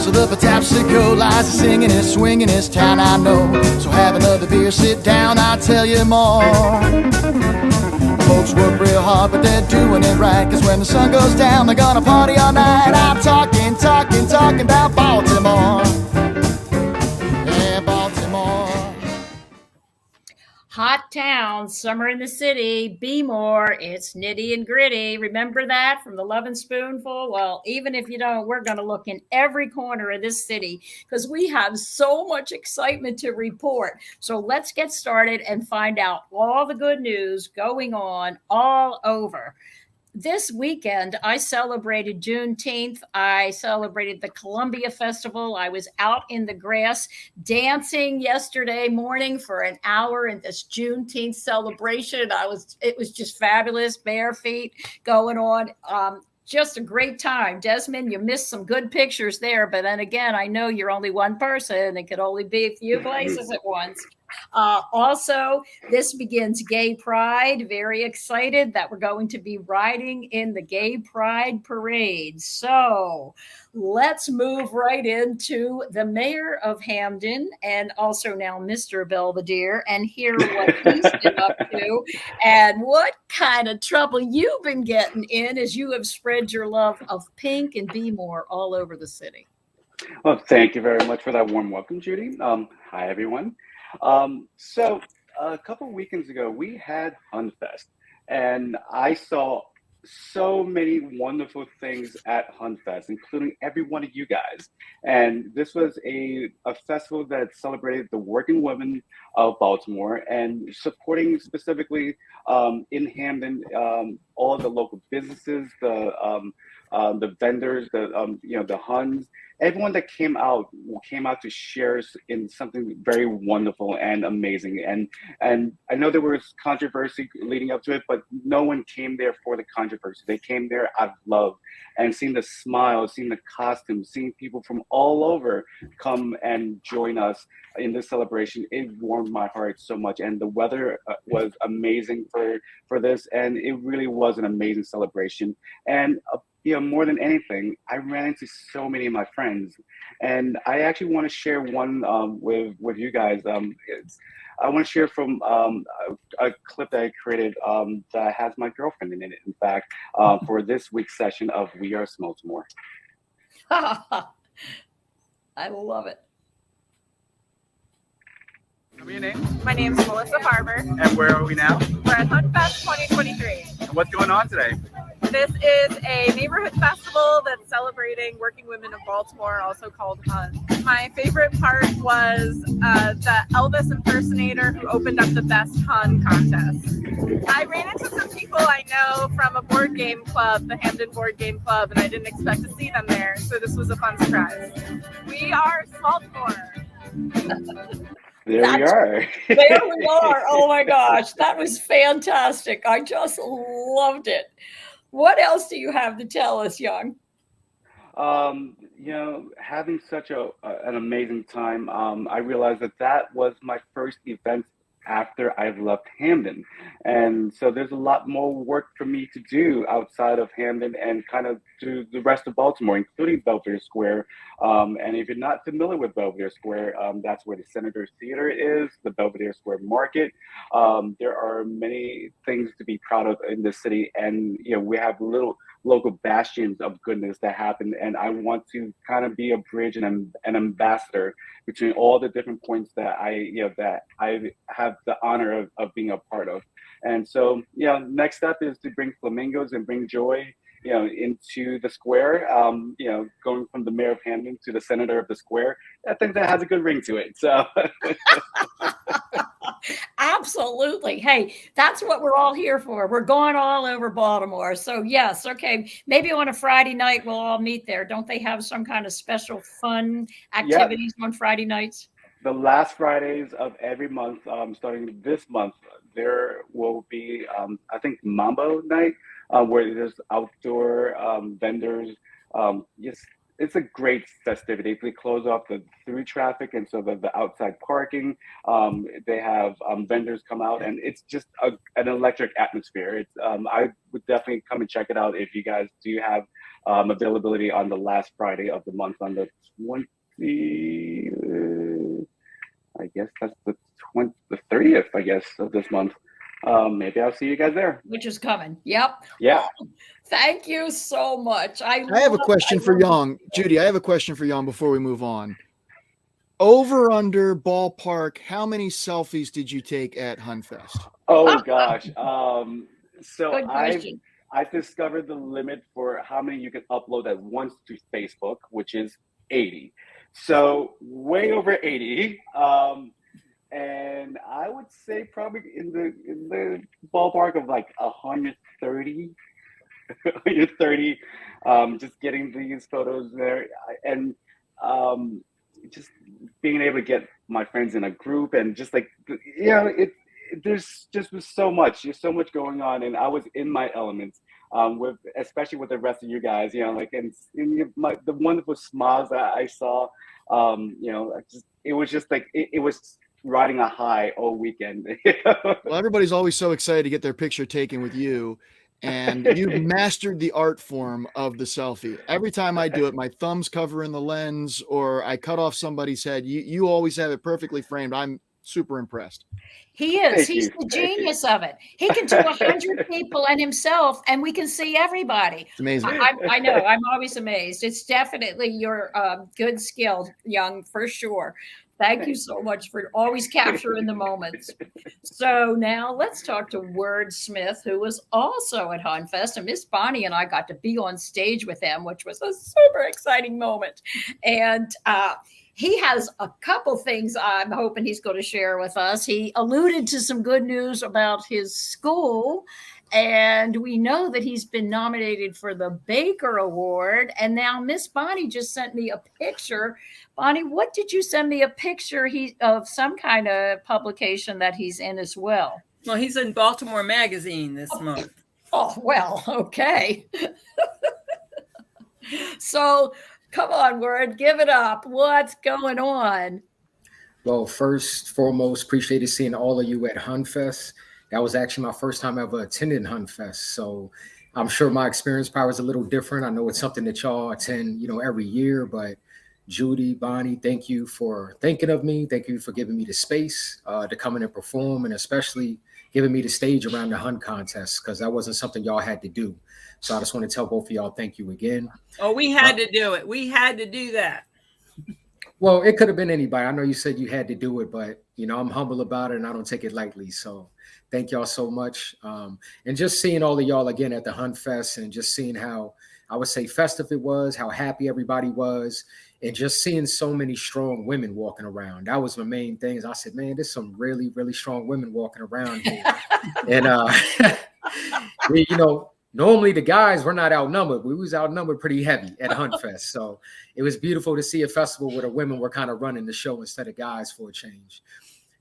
hills of the Patapsco lies a singing and swinging this town I know. So have another beer, sit down, I'll tell you more. Folks work real hard, but they're doing it right, 'cause when the sun goes down, they're gonna party all night. I'm talking about Baltimore. Yeah, Baltimore. Hot town, summer in the city, BeMore, it's nitty and gritty. Remember that from the Lovin' Spoonful? Well, even if you don't, we're going to look in every corner of this city because we have so much excitement to report. So let's get started and find out all the good news going on all over. This weekend, I celebrated Juneteenth. I celebrated the Columbia Festival. I was out in the grass dancing yesterday morning for an hour in this Juneteenth celebration. It was just fabulous, bare feet going on. Just a great time. Desmond, you missed some good pictures there, but then again, I know you're only one person and could only be a few places at once. Also, this begins Gay Pride. Very excited that we're going to be riding in the Gay Pride Parade. So let's move right into the mayor of Hamden and also now Mr. Belvedere and hear what he's been up to and what kind of trouble you've been getting in as you have spread your love of pink and BeMore all over the city. Well, thank you very much for that warm welcome, Judy. Hi, everyone. So a couple weekends ago, we had HunFest, and I saw so many wonderful things at HunFest, including every one of you guys. And this was a festival that celebrated the working women of Baltimore and supporting specifically in Hamden all the local businesses, the vendors, the Huns. Everyone that came out to share in something very wonderful and amazing. And I know there was controversy leading up to it, but no one came there for the controversy. They came there out of love, and seeing the smiles, seeing the costumes, seeing people from all over come and join us in this celebration. It warmed my heart so much, and the weather was amazing for this, and it really was an amazing celebration. And more than anything, I ran into so many of my friends, and I actually want to share one with you guys. I want to share from a clip that I created that has my girlfriend in it, in fact, for this week's session of We Are Smeltmore. I love it. Tell me your name. My name is Melissa Farber. And where are we now? We're at HunFest 2023. And what's going on today? This is a neighborhood festival that's celebrating working women of Baltimore, also called Hun. My favorite part was the Elvis impersonator who opened up the Best Hun contest. I ran into some people I know from a board game club, the Hamden Board Game Club, and I didn't expect to see them there, so this was a fun surprise. We are Baltimore. There we are. There we are. Oh my gosh, that was fantastic. I just loved it. What else do you have to tell us, Young? Having such an amazing time, I realized that was my first event after I've left Hamden. And so there's a lot more work for me to do outside of Hamden and kind of do the rest of Baltimore, including Belvedere Square. And if you're not familiar with Belvedere Square, that's where the Senator's Theater is, the Belvedere Square Market. There are many things to be proud of in this city. And, we have little local bastions of goodness that happen. And I want to kind of be a bridge and an ambassador between all the different points that I have the honor of being a part of. And so, next step is to bring flamingos and bring joy, into the square, going from the mayor of Hamden to the senator of the square. I think that has a good ring to it. So. Absolutely. Hey, that's what we're all here for. We're going all over Baltimore. So yes, okay. Maybe on a Friday night we'll all meet there. Don't they have some kind of special fun activities on Friday nights? The last Fridays of every month, starting this month, there will be, I think, Mambo Night, where there's outdoor vendors. It's a great festivity. They close off the through traffic, and so the outside parking. They have vendors come out, and it's just an electric atmosphere. It's I would definitely come and check it out if you guys do have availability on the last Friday of the month on the 20. I guess that's the 30th, I guess, of this month. Maybe I'll see you guys there. Which is coming. Yep. Yeah. Oh, thank you so much. I have a question for Young. Judy, I have a question for Young before we move on. Over, under, ballpark, how many selfies did you take at Hunfest? Oh gosh. So Good question. I've discovered the limit for how many you can upload at once to Facebook, which is 80. So way over 80. And I would say probably in the ballpark of like 130, 130. Just getting these photos there, and just being able to get my friends in a group, and just like there's just was so much. There's so much going on, and I was in my elements. With especially with the rest of you guys, like and the wonderful smiles that I saw, it was just like it was riding a high all weekend. Well, everybody's always so excited to get their picture taken with you, and you've mastered the art form of the selfie. Every time I do it, my thumb's covering the lens, or I cut off somebody's head. You always have it perfectly framed. I'm super impressed. He is. He's the genius of it. He can do 100 people and himself, and we can see everybody. It's amazing. I know. I'm always amazed. It's definitely your good skill, Young, for sure. Thank you so much for always capturing the moments. So now let's talk to Wordsmith, who was also at Hunfest, and Miss Bonnie and I got to be on stage with him, which was a super exciting moment. And he has a couple things I'm hoping he's going to share with us. He alluded to some good news about his school, and we know that he's been nominated for the Baker Award. And now Miss Bonnie just sent me a picture. Bonnie, what did you send me a picture of some kind of publication that he's in as well? Well, he's in Baltimore Magazine this month. Oh, well, okay. So come on, Word, give it up. What's going on? Well, first, foremost, appreciated seeing all of you at Hunfest. That was actually my first time ever attending Hunfest. So I'm sure my experience probably is a little different. I know it's something that y'all attend, every year, but Judy, Bonnie, thank you for thinking of me. Thank you for giving me the space to come in and perform, and especially giving me the stage around the Hunt contest, because that wasn't something y'all had to do. So I just want to tell both of y'all thank you again. Oh, we had to do it. We had to do that. Well, it could have been anybody. I know you said you had to do it, but, I'm humble about it and I don't take it lightly. So thank y'all so much. And just seeing all of y'all again at the Hunt Fest, and just seeing how, I would say, festive it was, how happy everybody was, and just seeing so many strong women walking around. That was my main thing. Is I said, man, there's some really, really strong women walking around here. And, normally the guys were not outnumbered. We was outnumbered pretty heavy at Hunfest. So it was beautiful to see a festival where the women were kind of running the show instead of guys for a change.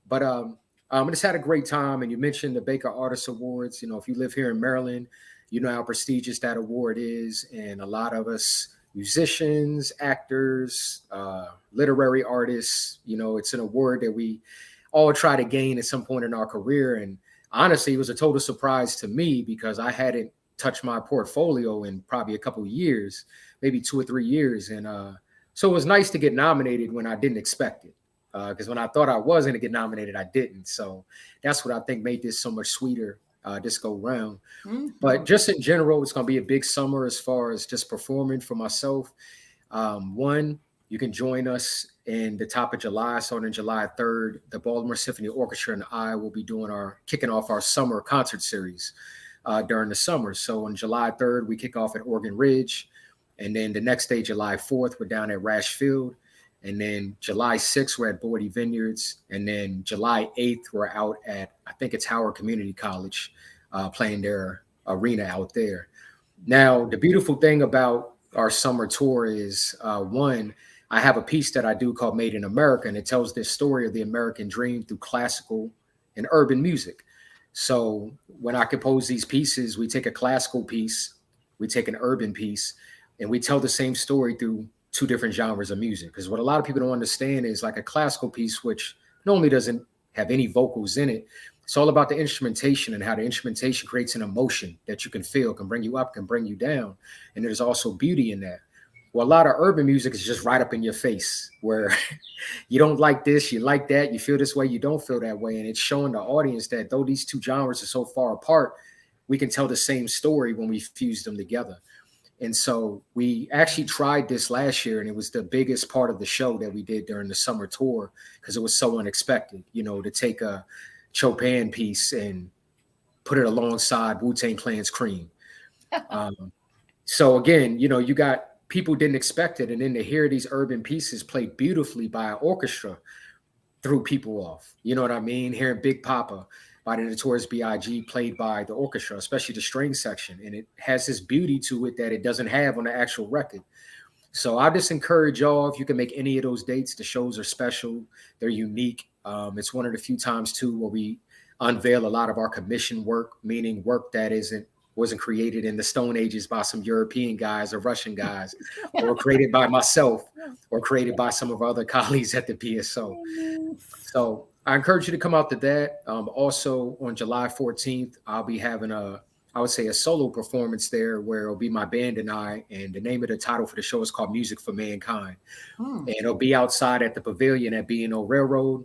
But I just had a great time. And you mentioned the Baker Artist Awards. If you live here in Maryland, you know how prestigious that award is. And a lot of us musicians, actors, literary artists, it's an award that we all try to gain at some point in our career. And honestly, it was a total surprise to me, because I hadn't touched my portfolio in probably a couple of years, maybe 2 or 3 years. And so it was nice to get nominated when I didn't expect it, because when I thought I was going to get nominated, I didn't. So that's what I think made this so much sweeter this go round. Mm-hmm. But just in general, it's going to be a big summer as far as just performing for myself. One, you can join us in the top of July. So on July 3rd, the Baltimore Symphony Orchestra and I will be kicking off our summer concert series during the summer. So on July 3rd, we kick off at Oregon Ridge. And then the next day, July 4th, we're down at Rash Field. And then July 6th, we're at Bordy Vineyards. And then July 8th, we're out at, I think it's Howard Community College, playing their arena out there. Now, the beautiful thing about our summer tour is, one, I have a piece that I do called Made in America, and it tells this story of the American dream through classical and urban music. So when I compose these pieces, we take a classical piece, we take an urban piece, and we tell the same story through 2 different genres of music. Because what a lot of people don't understand is, like, a classical piece, which normally doesn't have any vocals in it, It's all about the instrumentation and how the instrumentation creates an emotion that you can feel, can bring you up, can bring you down. And there's also beauty in that. Well, a lot of urban music is just right up in your face, where you don't like this, you like that, you feel this way, you don't feel that way. And it's showing the audience that though these two genres are so far apart, we can tell the same story when we fuse them together. And so we actually tried this last year, and it was the biggest part of the show that we did during the summer tour, because it was so unexpected, you know, to take a Chopin piece and put it alongside Wu-Tang Clan's Cream. So again, you know, you got people didn't expect it, and then to hear these urban pieces played beautifully by an orchestra threw people off. You know what I mean? Hearing Big Papa by the Notorious B.I.G. played by the orchestra, especially the string section, and it has this beauty to it that it doesn't have on the actual record. So I just encourage y'all, if you can make any of those dates, the shows are special, they're unique. It's one of the few times too where we unveil a lot of our commission work, meaning work that wasn't created in the Stone Ages by some European guys or Russian guys, or created by myself, or created by some of our other colleagues at the PSO. So I encourage you to come out to that. Also on July 14th, I'll be having a solo performance there, where it'll be my band and I, and the name of the title for the show is called Music for Mankind. And it'll be outside at the Pavilion at B&O Railroad.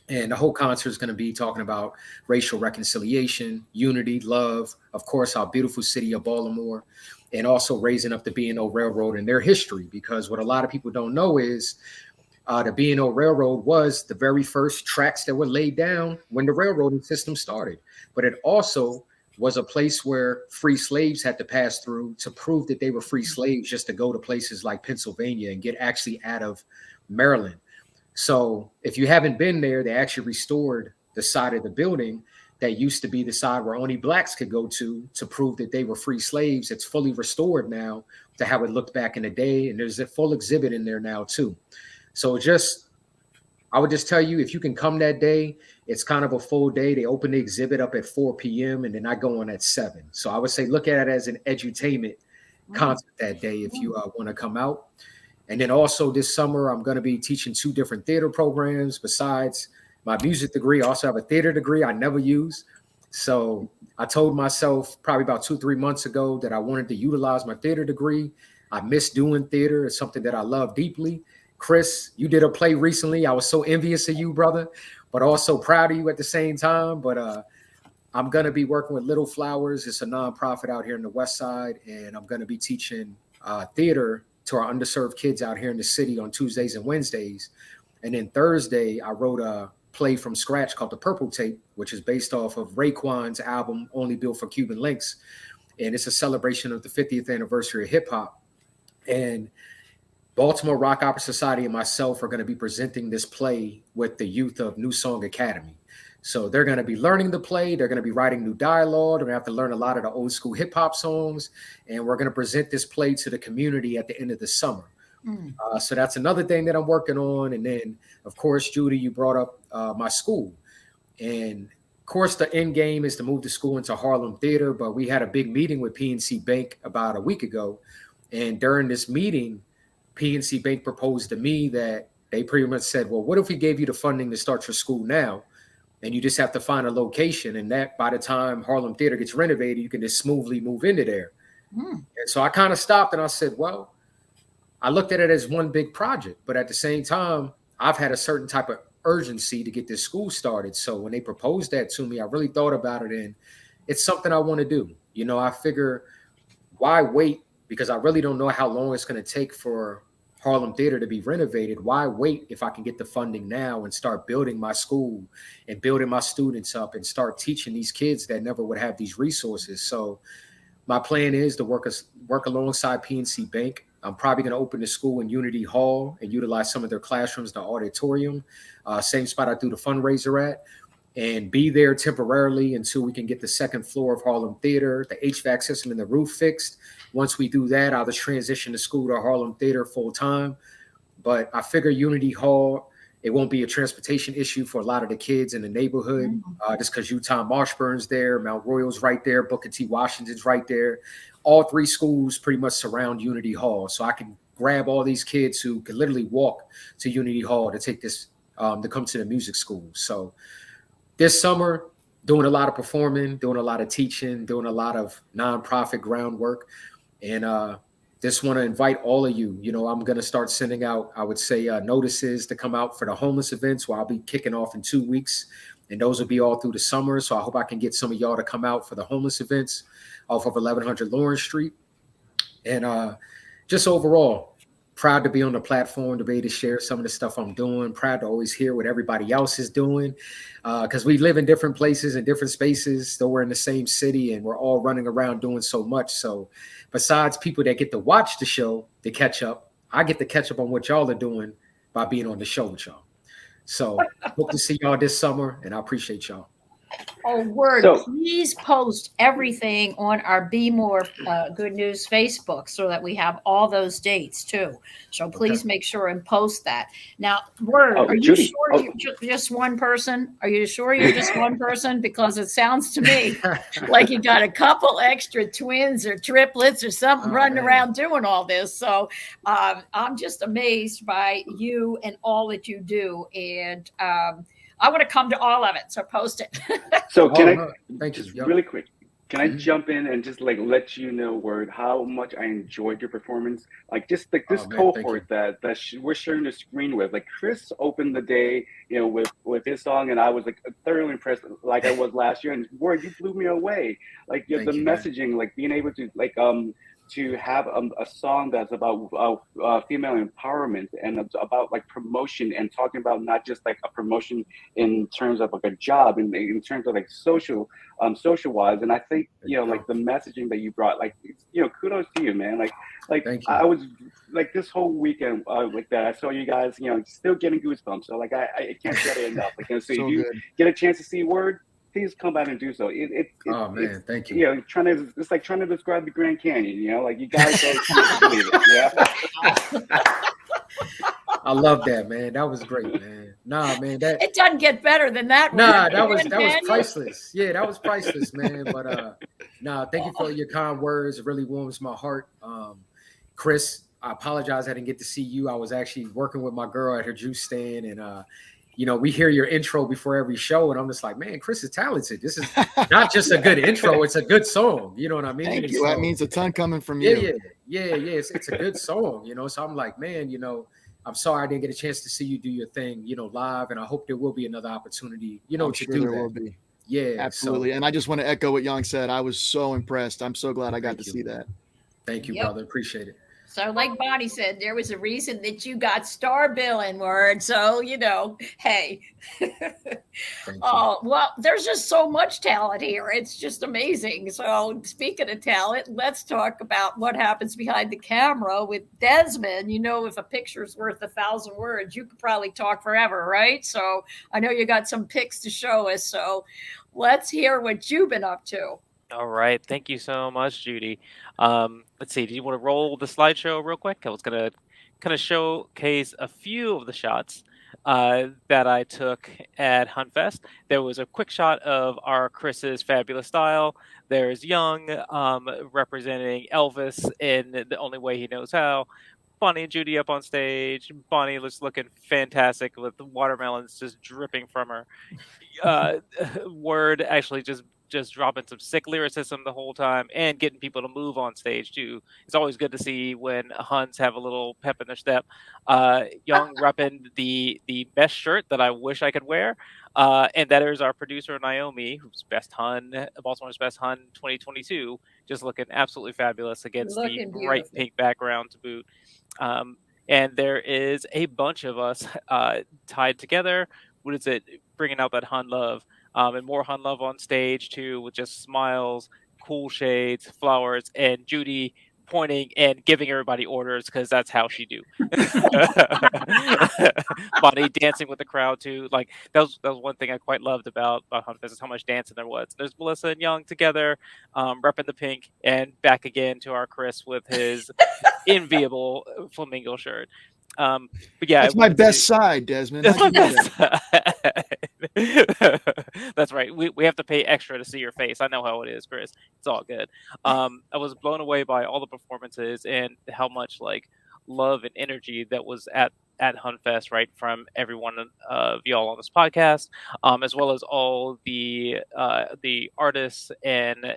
And the whole concert is going to be talking about racial reconciliation, unity, love, of course, our beautiful city of Baltimore, and also raising up the B&O Railroad and their history. Because what a lot of people don't know is the B&O Railroad was the very first tracks that were laid down when the railroading system started. But it also was a place where free slaves had to pass through to prove that they were free slaves, just to go to places like Pennsylvania and get actually out of Maryland. So if you haven't been there, they actually restored the side of the building that used to be the side where only blacks could go to prove that they were free slaves. It's fully restored now to how it looked back in the day. And there's a full exhibit in there now too. So I would just tell you, if you can come that day, it's kind of a full day. They open the exhibit up at 4 p.m. and then I go on at 7. So I would say look at it as an edutainment concert that day if you want to come out. And then also this summer, I'm going to be teaching 2 different theater programs besides my music degree. I also have a theater degree I never use. So I told myself probably about 2-3 months ago that I wanted to utilize my theater degree. I miss doing theater. It's something that I love deeply. Chris, you did a play recently. I was so envious of you, brother, but also proud of you at the same time. But I'm going to be working with Little Flowers. It's a nonprofit out here in the West Side. And I'm going to be teaching theater to our underserved kids out here in the city on Tuesdays and Wednesdays. And then Thursday, I wrote a play from scratch called The Purple Tape, which is based off of Raekwon's album, Only Built for Cuban Links. And it's a celebration of the 50th anniversary of hip hop. And Baltimore Rock Opera Society and myself are going to be presenting this play with the youth of New Song Academy. So they're going to be learning the play. They're going to be writing new dialogue. They're going to have to learn a lot of the old school hip hop songs. And we're going to present this play to the community at the end of the summer. So that's another thing that I'm working on. And then, of course, Judy, you brought up my school. And of course, the end game is to move the school into Harlem Theater. But we had a big meeting with PNC Bank about a week ago. And during this meeting, PNC Bank proposed to me that they pretty much said, well, what if we gave you the funding to start your school now? And you just have to find a location, and that by the time Harlem Theater gets renovated, you can just smoothly move into there. And so I kind of stopped and I said, well, I looked at it as one big project, but at the same time, I've had a certain type of urgency to get this school started. So when they proposed that to me, I really thought about it, and it's something I want to do. You know, I figure, why wait? Because I really don't know how long it's going to take for Harlem Theater to be renovated. Why wait if I can get the funding now and start building my school and building my students up and start teaching these kids that never would have these resources? So my plan is to work alongside PNC Bank. I'm probably going to open the school in Unity Hall and utilize some of their classrooms, the auditorium, same spot I do the fundraiser at, and be there temporarily until we can get the second floor of Harlem Theater, the HVAC system and the roof fixed. Once we do that, I'll just transition the school to Harlem Theater full time. But I figure Unity Hall, it won't be a transportation issue for a lot of the kids in the neighborhood, just because Utah Marshburn's there, Mount Royal's right there, Booker T. Washington's right there. All 3 schools pretty much surround Unity Hall. So I can grab all these kids who can literally walk to Unity Hall to take this, to come to the music school. So this summer, doing a lot of performing, doing a lot of teaching, doing a lot of nonprofit groundwork. And just want to invite all of you. I'm going to start sending out, I would say, notices to come out for the homeless events where I'll be kicking off in 2 weeks. And those will be all through the summer. So I hope I can get some of y'all to come out for the homeless events off of 1100 Lawrence Street. And just overall, proud to be on the platform, to be able to share some of the stuff I'm doing. Proud to always hear what everybody else is doing, because we live in different places and different spaces, though we're in the same city and we're all running around doing so much. So besides people that get to watch the show to catch up, I get to catch up on what y'all are doing by being on the show with y'all. So hope to see y'all this summer, and I appreciate y'all. Oh, word. So- Please post everything on our BeMore Good News Facebook so that we have all those dates too. So please make sure and post that. Now, word, Oh, are you Judy. sure you're just one person? Are you sure you're just one person? Because it sounds to me like you got a couple extra twins or triplets or something running around doing all this. So I'm just amazed by you and all that you do. And I want to come to all of it, so post it. So can Thank you. Just really quick, can I jump in and just like let you know, Word, how much I enjoyed your performance? Like just like this cohort that we're sharing the screen with. Like Chris opened the day, with his song, and I was like thoroughly impressed, like I was last year. And Word, you blew me away. Like the messaging, like being able to to have a song that's about female empowerment and about like promotion, and talking about not just like a promotion in terms of like a job, in terms of like social wise. And I think like the messaging that you brought, like kudos to you, man. Like I was like this whole weekend like that I saw you guys still getting goosebumps. So like I can't get it enough. Like so if you get a chance to see Word, please come back and do so. Thank you. It's like trying to describe the Grand Canyon. Like you guys don't believe it. Yeah. I love that, man. That was great, man. Nah, man, it doesn't get better than that. Nah, that was priceless. Yeah, that was priceless, man. But thank you for your kind words. It really warms my heart. Chris, I apologize I didn't get to see you. I was actually working with my girl at her juice stand, and we hear your intro before every show, and I'm just like, man, Chris is talented. This is not just a good intro; it's a good song. You know what I mean? Thank you. So, that means a ton coming from you. Yeah. It's a good song. So I'm like, man, I'm sorry I didn't get a chance to see you do your thing, live, and I hope there will be another opportunity, I'm to sure do there that. will be. Yeah, absolutely. And I just want to echo what Young said. I was so impressed. I'm so glad I got to see that. Thank you, brother. Appreciate it. So like Bonnie said, there was a reason that you got star billing, Word. So, hey. Oh, well, there's just so much talent here. It's just amazing. So speaking of talent, let's talk about what happens behind the camera with Desmond. If a picture's worth 1,000 words, you could probably talk forever, right? So I know you got some pics to show us. So let's hear what you've been up to. All right. Thank you so much, Judy. Let's see. Do you want to roll the slideshow real quick? I was going to kind of showcase a few of the shots that I took at Huntfest. There was a quick shot of our Chris's fabulous style. There's Young representing Elvis in the only way he knows how. Bonnie and Judy up on stage. Bonnie was looking fantastic with the watermelons just dripping from her. Word actually just dropping some sick lyricism the whole time and getting people to move on stage too. It's always good to see when Huns have a little pep in their step. Young repping the best shirt that I wish I could wear. And that is our producer Naomi, who's best Hun, Baltimore's best Hun 2022, just looking absolutely fabulous against the bright pink background to boot. And there is a bunch of us tied together. What is it? Bringing out that Hun love. And more Hun love on stage too, with just smiles, cool shades, flowers, and Judy pointing and giving everybody orders because that's how she do. Bonnie dancing with the crowd too. Like that was one thing I quite loved about Huntfest is how much dancing there was. There's Melissa and Young together, repping the pink, and back again to our Chris with his enviable flamingo shirt. But yeah, that's my best side, Desmond. That's my best side. That's right. We have to pay extra to see your face. I know how it is, Chris. It's all good. I was blown away by all the performances and how much like love and energy that was at at Hunfest, right, from every one of y'all on this podcast, as well as all the artists and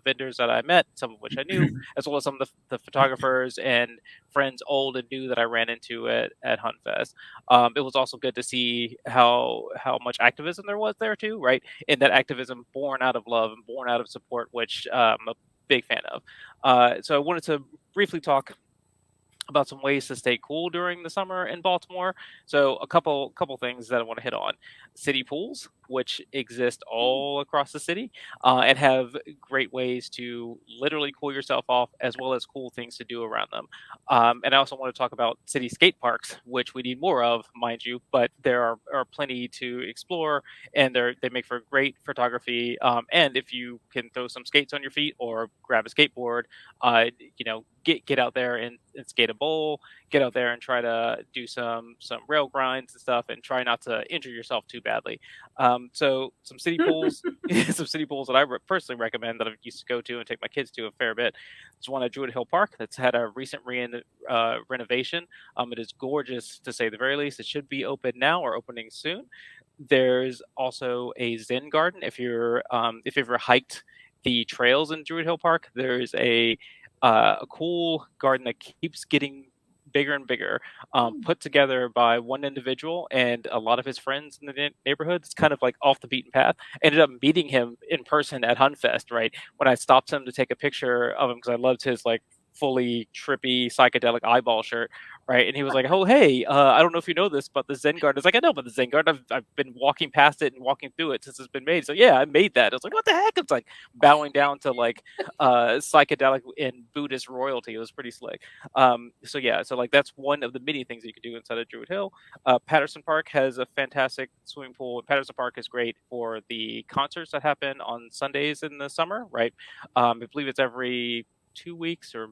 vendors that I met, some of which I knew, as well as some of the photographers and friends, old and new, that I ran into at Hunfest. It was also good to see how much activism there was there too, right? And that activism born out of love and born out of support, which I'm a big fan of. So I wanted to briefly talk about some ways to stay cool during the summer in Baltimore. So a couple things that I want to hit on: city pools, which exist all across the city, and have great ways to literally cool yourself off, as well as cool things to do around them. And I also want to talk about city skate parks, which we need more of, mind you, but there are plenty to explore, and they make for great photography. And if you can throw some skates on your feet or grab a skateboard, get out there and skate a bowl, get out there and try to do some rail grinds and stuff, and try not to injure yourself too badly. So some city pools, some city pools that I personally recommend, that I used to go to and take my kids to a fair bit. There's one at Druid Hill Park that's had a recent renovation. It is gorgeous, to say the very least. It should be open now or opening soon. There's also a Zen garden. If you've ever hiked the trails in Druid Hill Park, there's a cool garden that keeps getting bigger and bigger, put together by one individual and a lot of his friends in the neighborhood. It's kind of like off the beaten path. I ended up meeting him in person at Hunfest, right? When I stopped him to take a picture of him, because I loved his like fully trippy psychedelic eyeball shirt, right? And he was like, "Oh, hey, I don't know if you know this, but the Zen garden." It's like, "I know about the Zen garden. I've been walking past it and walking through it since it's been made." So yeah, I made that. I was like, "What the heck?" It's like bowing down to like psychedelic and Buddhist royalty. It was pretty slick. So yeah, so like that's one of the many things that you can do inside of Druid Hill. Patterson Park has a fantastic swimming pool. Patterson Park is great for the concerts that happen on Sundays in the summer, right? I believe it's every 2 weeks or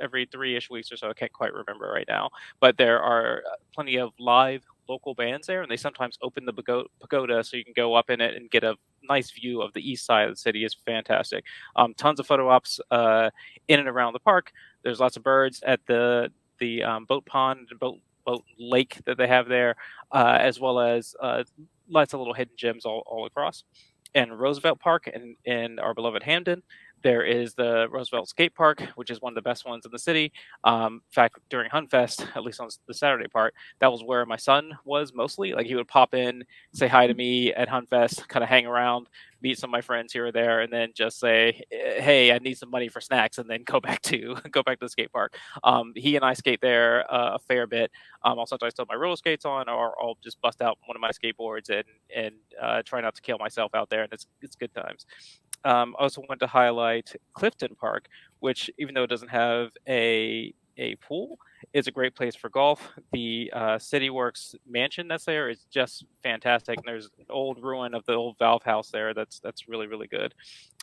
every 3-ish weeks or so. I can't quite remember right now, but there are plenty of live local bands there, and they sometimes open the pagoda so you can go up in it and get a nice view of the east side of the city. Is fantastic. Tons of photo ops in and around the park. There's lots of birds at the boat pond and boat lake that they have there, as well as lots of little hidden gems all across. And Roosevelt Park in our beloved Hamden, there is the Roosevelt Skate Park, which is one of the best ones in the city. In fact, during Hunfest, at least on the Saturday part, that was where my son was mostly. Like he would pop in, say hi to me at Hunfest, kind of hang around, meet some of my friends here or there, and then just say, "Hey, I need some money for snacks," and then go back to go back to the skate park. He and I skate there a fair bit. I'll sometimes throw my roller skates on, or I'll just bust out one of my skateboards and try not to kill myself out there, and it's good times. I also want to highlight Clifton Park, which, even though it doesn't have a pool, is a great place for golf. The City Works mansion that's there is just fantastic. And there's an old ruin of the old Valve House there that's really really good.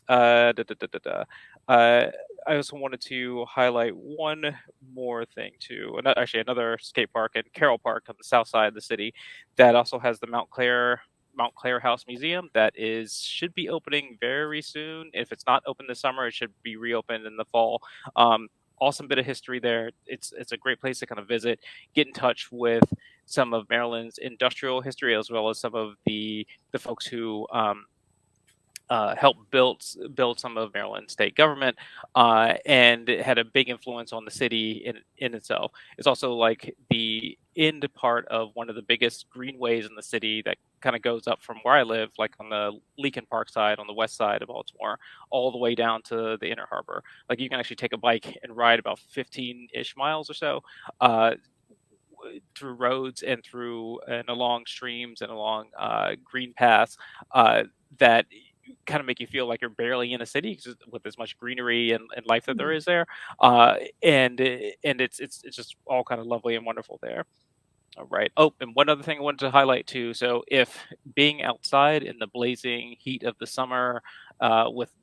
Da, da, da, da, da. I also wanted to highlight one more thing too. Actually, another skate park in Carroll Park on the south side of the city that also has the Mount Clare House Museum that should be opening very soon. If it's not open this summer, it should be reopened in the fall. Awesome bit of history there. It's a great place to kind of visit, get in touch with some of Maryland's industrial history, as well as some of the folks who helped build some of Maryland state government, and it had a big influence on the city in itself. It's also like the end part of one of the biggest greenways in the city that kind of goes up from where I live, like on the Leakin Park side, on the west side of Baltimore, all the way down to the Inner Harbor. Like you can actually take a bike and ride about 15-ish miles or so. Through roads and along streams and along green paths that kind of make you feel like you're barely in a city, 'cause with as much greenery and life that there is there, and it's just all kind of lovely and wonderful there. All right. Oh, and one other thing I wanted to highlight too. So, if being outside in the blazing heat of the summer, with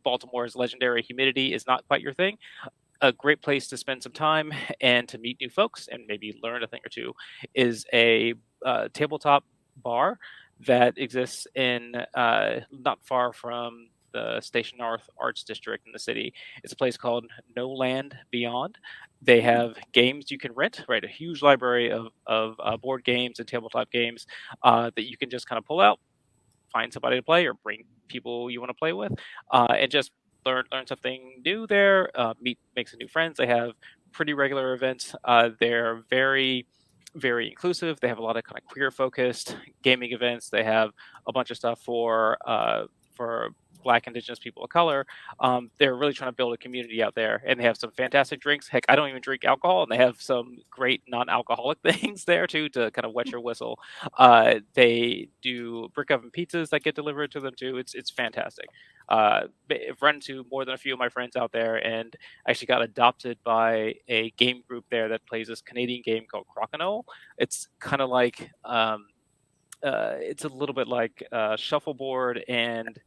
Baltimore's legendary humidity is not quite your thing, a great place to spend some time and to meet new folks and maybe learn a thing or two is a tabletop bar that exists in not far from the Station North Arts District in the city. It's a place called No Land Beyond. They have games you can rent, right? A huge library of board games and tabletop games that you can just kind of pull out, find somebody to play, or bring people you want to play with, and just learn something new there. Make some new friends. They have pretty regular events. They're very inclusive. They have a lot of kind of queer focused gaming events. They have a bunch of stuff for Black, Indigenous people of color. They're really trying to build a community out there, and they have some fantastic drinks. Heck, I don't even drink alcohol, and they have some great non-alcoholic things there too to kind of wet your whistle. They do brick oven pizzas that get delivered to them too. It's fantastic. I've run into more than a few of my friends out there, and actually got adopted by a game group there that plays this Canadian game called Crokinole. It's kind of like it's a little bit like shuffleboard and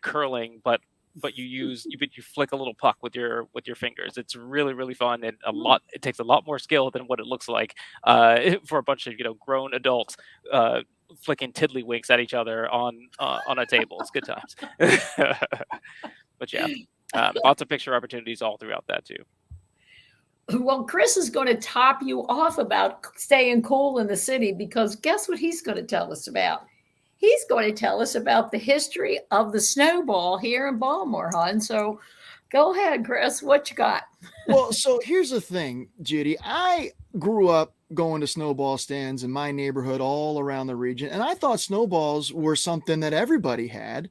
curling, but you flick a little puck with your fingers. It's really fun, and it takes a lot more skill than what it looks like for a bunch of grown adults flicking tiddlywinks at each other on a table. It's good times. But yeah, lots of picture opportunities all throughout that too. Well, Chris is going to top you off about staying cool in the city, because guess what he's going to tell us about? He's going to tell us about the history of the snowball here in Baltimore, hon. So go ahead, Chris. What you got? Well, so here's the thing, Judy. I grew up going to snowball stands in my neighborhood all around the region, and I thought snowballs were something that everybody had.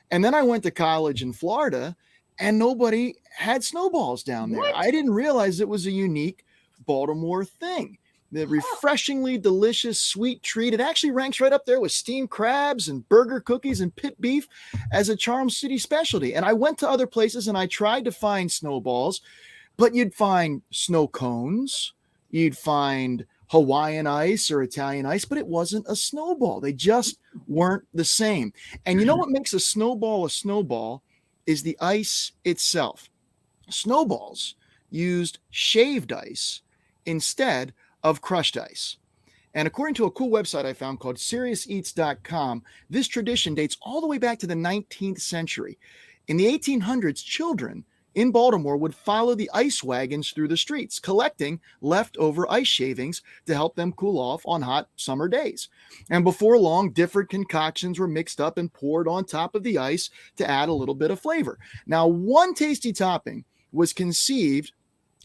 And then I went to college in Florida, and nobody had snowballs down there. What? I didn't realize it was a unique Baltimore thing. The refreshingly delicious sweet treat. It actually ranks right up there with steamed crabs and burger cookies and pit beef as a Charm City specialty. And I went to other places and I tried to find snowballs, but you'd find snow cones, you'd find Hawaiian ice or Italian ice, but it wasn't a snowball. They just weren't the same. And you know what makes a snowball is the ice itself. Snowballs used shaved ice instead of crushed ice. And according to a cool website I found called SeriousEats.com, this tradition dates all the way back to the 19th century. In the 1800s, children in Baltimore would follow the ice wagons through the streets, collecting leftover ice shavings to help them cool off on hot summer days. And before long, different concoctions were mixed up and poured on top of the ice to add a little bit of flavor. Now, one tasty topping was conceived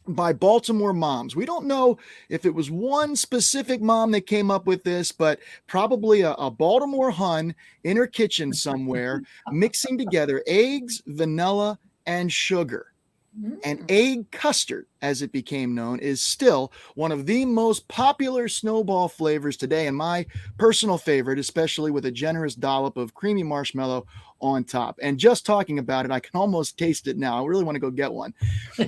by Baltimore moms. We don't know if it was one specific mom that came up with this, but probably a Baltimore hun in her kitchen somewhere mixing together eggs, vanilla, and sugar. And egg custard, as it became known, is still one of the most popular snowball flavors today, and my personal favorite, especially with a generous dollop of creamy marshmallow on top. And just talking about it, I can almost taste it now. I really want to go get one.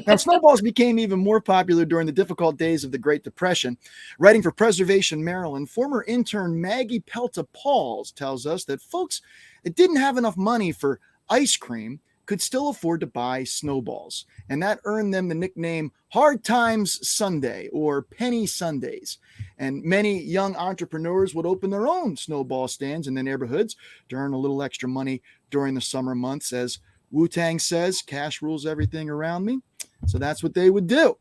Now, snowballs became even more popular during the difficult days of the Great Depression. Writing for Preservation Maryland, former intern Maggie Pelta-Pauls tells us that folks that didn't have enough money for ice cream could still afford to buy snowballs. And that earned them the nickname Hard Times Sunday or Penny Sundays. And many young entrepreneurs would open their own snowball stands in their neighborhoods to earn a little extra money during the summer months. As Wu-Tang says, cash rules everything around me. So that's what they would do.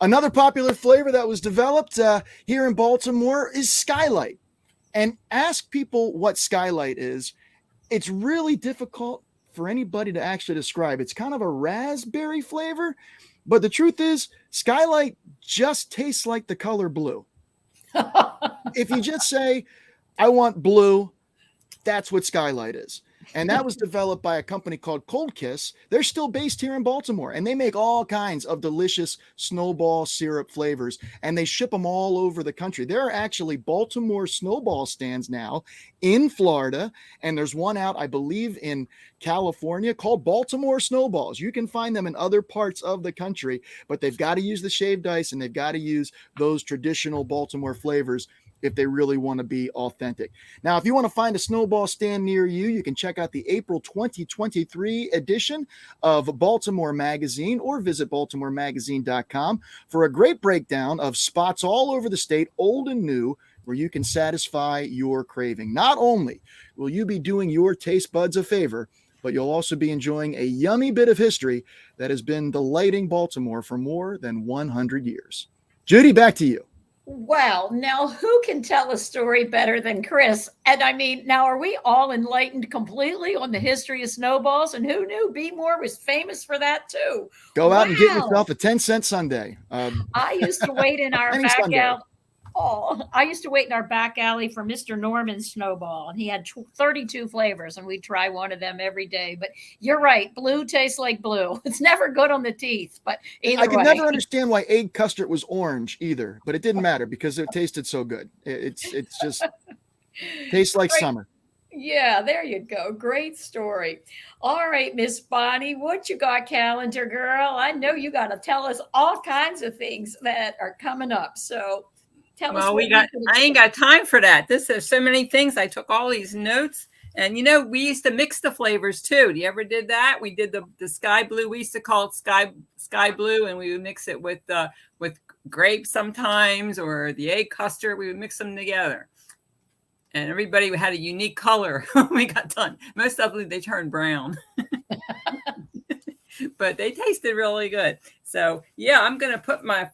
Another popular flavor that was developed here in Baltimore is Skylight. And ask people what Skylight is. It's really difficult for anybody to actually describe. It's kind of a raspberry flavor, but the truth is Skylight just tastes like the color blue. If you just say, I want blue, that's what Skylight is. And that was developed by a company called Cold Kiss. They're still based here in Baltimore, and they make all kinds of delicious snowball syrup flavors, and they ship them all over the country. There are actually Baltimore snowball stands now in Florida, and there's one out, I believe, in California called Baltimore Snowballs. You can find them in other parts of the country, but they've got to use the shaved ice, and they've got to use those traditional Baltimore flavors if they really want to be authentic. Now, if you want to find a snowball stand near you, you can check out the April 2023 edition of Baltimore Magazine or visit baltimoremagazine.com for a great breakdown of spots all over the state, old and new, where you can satisfy your craving. Not only will you be doing your taste buds a favor, but you'll also be enjoying a yummy bit of history that has been delighting Baltimore for more than 100 years. Judy, back to you. Well, now who can tell a story better than Chris? And I mean, now are we all enlightened completely on the history of snowballs? And who knew BeMore was famous for that too? Go out and get Wow. yourself a 10-cent sundae. I used to wait in our penny back sundae. alley. Oh, I used to wait in our back alley for Mr. Norman's snowball, and he had 32 flavors, and we'd try one of them every day. But you're right, blue tastes like blue. It's never good on the teeth, but either I could way. never understand why egg custard was orange either, but it didn't matter because it tasted so good. It's just tastes like Great. summer. Yeah, there you go. Great story. All right, Miss Bonnie, what you got, calendar girl? I know you got to tell us all kinds of things that are coming up. So tell us. Well, what I ain't got time for that. There's so many things. I took all these notes, and we used to mix the flavors too. Do you ever did that? We did the sky blue. We used to call it sky blue, and we would mix it with grapes sometimes, or the egg custard. We would mix them together. And everybody had a unique color when we got done. Most of them, they turned brown. But they tasted really good. So, yeah, I'm going to put my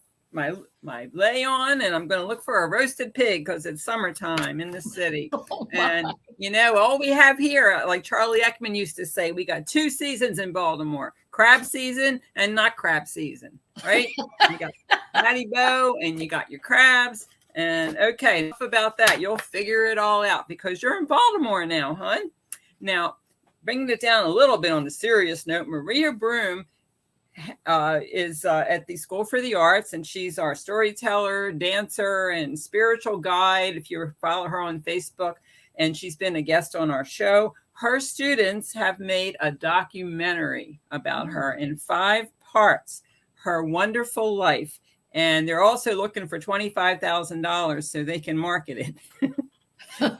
lay on, and I'm going to look for a roasted pig because it's summertime in the city. And, all we have here, like Charlie Ekman used to say, we got 2 seasons in Baltimore, crab season and not crab season, right? You got Patty Bow and you got your crabs. And okay, enough about that. You'll figure it all out because you're in Baltimore now, hon. Now, bringing it down a little bit on the serious note, Maria Broom is at the School for the Arts, and she's our storyteller, dancer, and spiritual guide, if you follow her on Facebook. And she's been a guest on our show. Her students have made a documentary about her in 5 parts, her wonderful life. And they're also looking for $25,000 so they can market it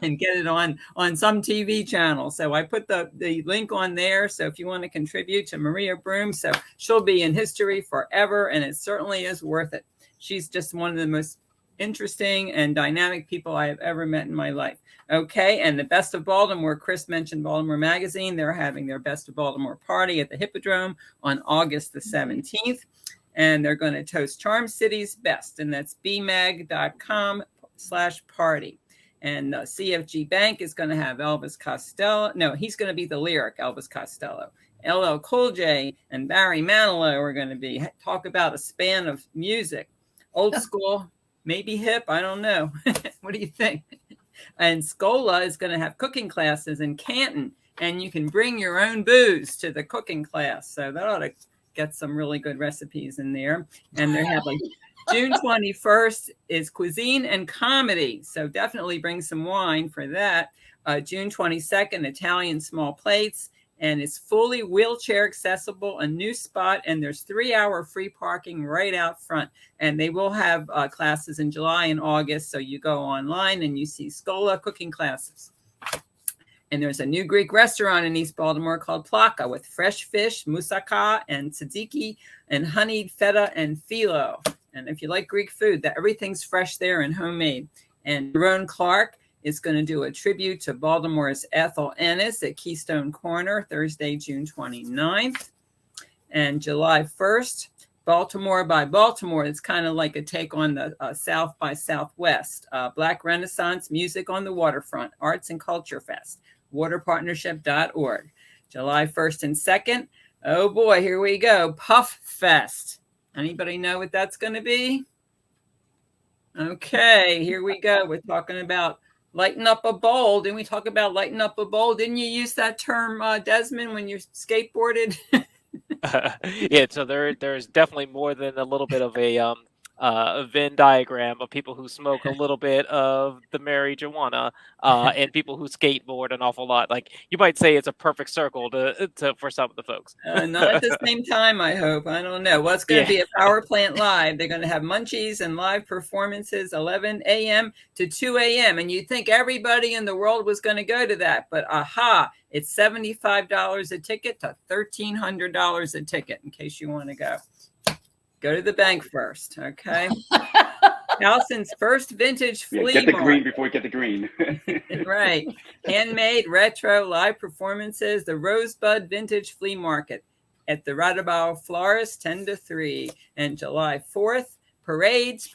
and get it on some TV channel. So I put the link on there. So if you want to contribute to Maria Broom, so she'll be in history forever. And it certainly is worth it. She's just one of the most interesting and dynamic people I have ever met in my life. Okay. And the Best of Baltimore, Chris mentioned Baltimore Magazine. They're having their Best of Baltimore party at the Hippodrome on August the 17th. And they're going to toast Charm City's best. And that's bmag.com/party. And CFG Bank is going to have Elvis Costello. No, he's going to be the lyric Elvis Costello. LL Cool J and Barry Manilow are going to talk about a span of music. Old school, maybe hip. I don't know. What do you think? And Scola is going to have cooking classes in Canton. And you can bring your own booze to the cooking class. So that ought to get some really good recipes in there. And they have June 21st is cuisine and comedy. So definitely bring some wine for that. June 22nd, Italian small plates. And it's fully wheelchair accessible, a new spot. And there's 3-hour free parking right out front. And they will have classes in July and August. So you go online and you see Scola cooking classes. And there's a new Greek restaurant in East Baltimore called Plaka with fresh fish, moussaka, and tzatziki, and honeyed feta and phyllo. And if you like Greek food, everything's fresh there and homemade. And Jerome Clark is going to do a tribute to Baltimore's Ethel Ennis at Keystone Corner, Thursday, June 29th. And July 1st, Baltimore by Baltimore. It's kind of like a take on the South by Southwest. Black Renaissance Music on the Waterfront, Arts and Culture Fest. waterpartnership.org. July 1st and 2nd. Oh boy, here we go. Puff Fest. Anybody know what that's going to be? Okay, here we go. We're talking about lighten up a bowl. Didn't we talk about lighten up a bowl? Didn't you use that term, Desmond, when you skateboarded? Yeah, so there's definitely more than a little bit of a Venn diagram of people who smoke a little bit of the marijuana and people who skateboard an awful lot. Like you might say it's a perfect circle for some of the folks. Not at the same time, I hope. I don't know. Well, it's going to be a Power Plant Live. They're going to have munchies and live performances 11 a.m. to 2 a.m. And you'd think everybody in the world was going to go to that. But it's $75 a ticket to $1,300 a ticket in case you want to go. Go to the bank first, okay? Towson's first vintage Yeah, flea get the market. green before you get the green. Right. Handmade, retro, live performances, the Rosebud Vintage Flea Market at the Radabau Florist, 10 to 3. And July 4th, parades.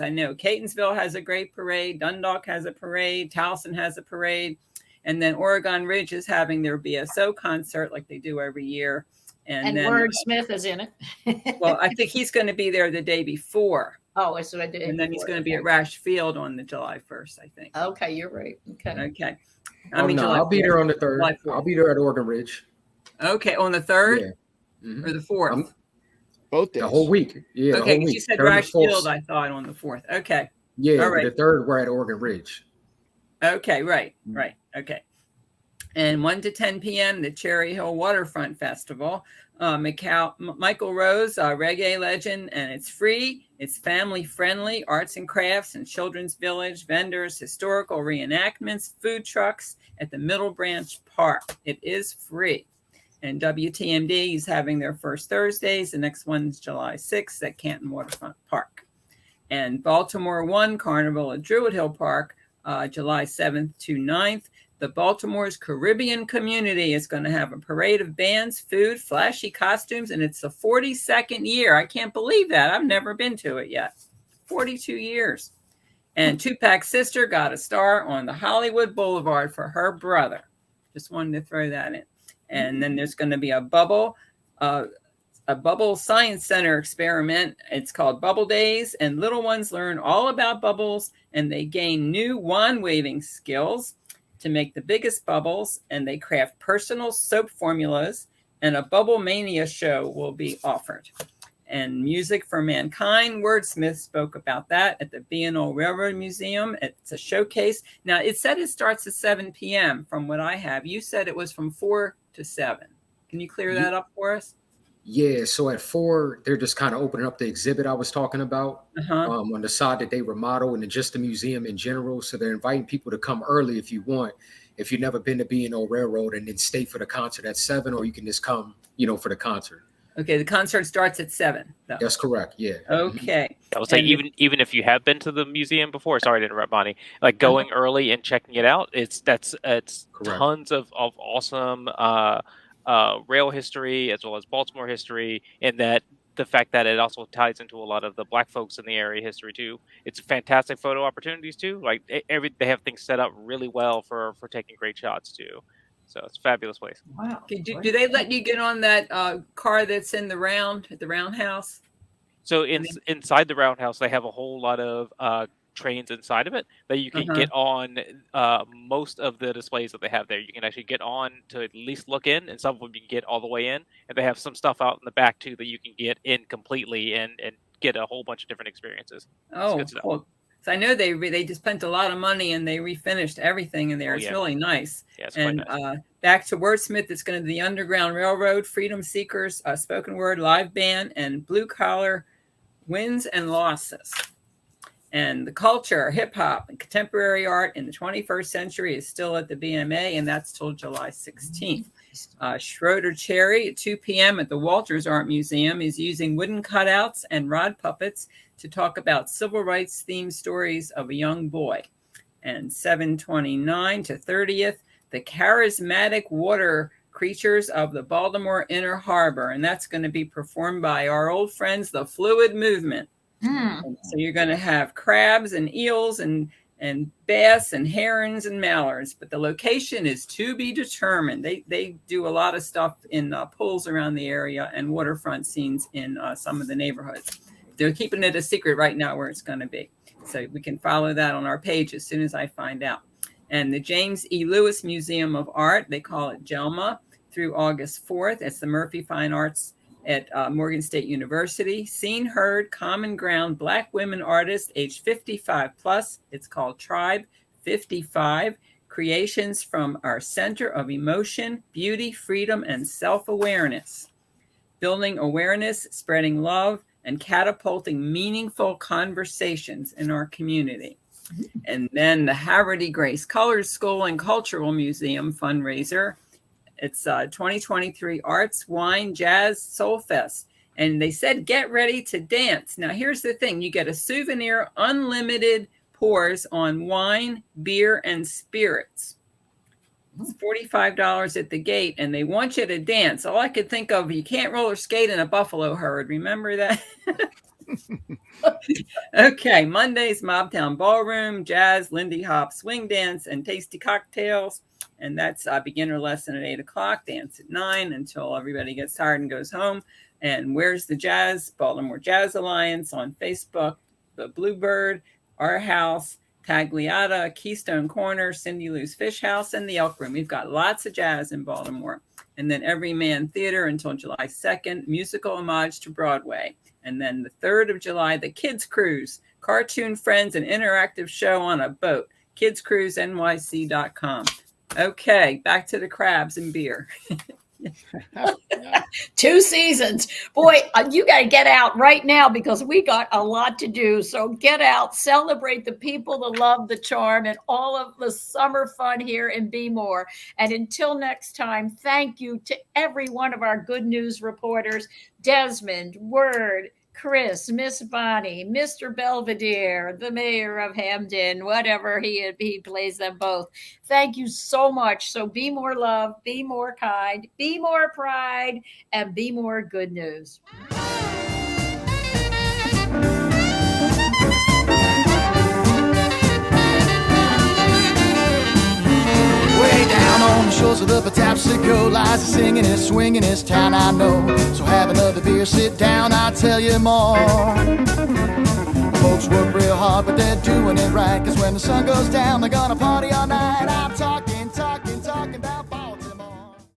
I know Catonsville has a great parade. Dundalk has a parade. Towson has a parade. And then Oregon Ridge is having their BSO concert like they do every year. And then Wordsmith is in it. well, I think he's going to be there the day before. Oh, so I did. And then he's going to be at Rash Field on the July 1st, I think. Okay, you're right. Okay. Okay. No, I'll be there on the 3rd. July 4th. I'll be there at Oregon Ridge. Okay, on the 3rd? Yeah. Or the 4th? Both days. The whole week. Yeah. Okay, the whole because week. you said 3rd and Rash 4th. Field, I thought, on the 4th. Okay. Yeah, All right. the 3rd we're at Oregon Ridge. Okay, right. Okay. And 1 to 10 p.m., the Cherry Hill Waterfront Festival. Michael Rose, reggae legend, and it's free. It's family friendly, arts and crafts and children's village, vendors, historical reenactments, food trucks at the Middle Branch Park. It is free. And WTMD is having their first Thursdays. The next one's July 6th at Canton Waterfront Park. And Baltimore 1 Carnival at Druid Hill Park, July 7th to 9th. The Baltimore's Caribbean community is going to have a parade of bands, food, flashy costumes, and it's the 42nd year. I can't believe that. I've never been to it yet. 42 years. And Tupac's sister got a star on the Hollywood Boulevard for her brother. Just wanted to throw that in. And then there's going to be a bubble science center experiment. It's called Bubble Days, and little ones learn all about bubbles, and they gain new wand waving skills to make the biggest bubbles, and they craft personal soap formulas, and a Bubble Mania show will be offered. And Music for Mankind, Wordsmith spoke about that at the B&O Railroad Museum. It's a showcase. Now, it said it starts at 7 p.m. from what I have. You said it was from 4 to 7. Can you clear that up for us? Yeah, so at 4, they're just kind of opening up the exhibit I was talking about on the side that they remodel, and then just the museum in general. So they're inviting people to come early if you want, if you've never been to B&O Railroad, and then stay for the concert at 7, or you can just come, for the concert. Okay, the concert starts at 7. Though. That's correct, yeah. Okay. I would say even if you have been to the museum before, sorry to interrupt, Bonnie, like going early and checking it out, it's correct. Tons of awesome rail history as well as Baltimore history, and that the fact that it also ties into a lot of the Black folks in the area history too. It's fantastic photo opportunities too. Like they have things set up really well for taking great shots too. So it's a fabulous place. Wow. Do they let you get on that car that's in the roundhouse? So inside the roundhouse, they have a whole lot of trains inside of it that you can get on. Most of the displays that they have there, you can actually get on to at least look in, and some of them you can get all the way in. And they have some stuff out in the back too that you can get in completely and get a whole bunch of different experiences. Oh, cool. So I know they just spent a lot of money and they refinished everything in there. It's really nice. Yeah, it's quite nice. Back to Wordsmith, it's going to be the Underground Railroad, Freedom Seekers, spoken word live band, and blue collar wins and losses. And the culture, hip hop, and contemporary art in the 21st century is still at the BMA, and that's till July 16th. Schroeder Cherry at 2 p.m. at the Walters Art Museum is using wooden cutouts and rod puppets to talk about civil rights themed stories of a young boy. And 7/29 to 30th, the charismatic water creatures of the Baltimore Inner Harbor, and that's going to be performed by our old friends, the Fluid Movement. So you're going to have crabs and eels and bass and herons and mallards, but the location is to be determined. They do a lot of stuff in pools around the area and waterfront scenes in some of the neighborhoods. They're keeping it a secret right now where it's going to be. So we can follow that on our page as soon as I find out. And the James E. Lewis Museum of Art, they call it JELMA, through August 4th. It's the Murphy Fine Arts at Morgan State University. Seen, heard, common ground, Black women artists aged 55 plus. It's called Tribe 55, creations from our center of emotion, beauty, freedom, and self-awareness. Building awareness, spreading love, and catapulting meaningful conversations in our community. And then the Haverty Grace Colors School and Cultural Museum fundraiser. It's 2023 Arts, Wine, Jazz, Soul Fest. And they said, get ready to dance. Now, here's the thing. You get a souvenir, unlimited pours on wine, beer, and spirits. It's $45 at the gate, and they want you to dance. All I could think of, you can't roller skate in a buffalo herd. Remember that? Okay, Monday's Mobtown Ballroom, jazz, Lindy Hop, swing dance, and tasty cocktails. And that's a beginner lesson at 8 o'clock, dance at 9 until everybody gets tired and goes home. And Where's the Jazz? Baltimore Jazz Alliance on Facebook, the Bluebird, Our House, Tagliata, Keystone Corner, Cindy Lou's Fish House, and the Elk Room. We've got lots of jazz in Baltimore. And then Everyman Theater until July 2nd, musical homage to Broadway. And then the 3rd of July, the Kids Cruise, cartoon friends, and interactive show on a boat, kidscruisenyc.com. Okay, back to the crabs and beer. 2 seasons. Boy, you got to get out right now because we got a lot to do. So get out, celebrate the people, the love, the charm, and all of the summer fun here in BeMore. And until next time, thank you to every one of our good news reporters, Desmond, Word, Chris, Miss Bonnie, Mr. Belvedere, the mayor of Hamden, whatever he plays them both. Thank you so much. So be more love, be more kind, be more pride, and be more good news. Way down on the shores of the Patapsco lies a singing and swinging his town, I know. So have another beer, sit down, I'll tell you more. Folks work real hard, but they're doing it right, 'cause when the sun goes down, they're gonna party all night. I'm talking about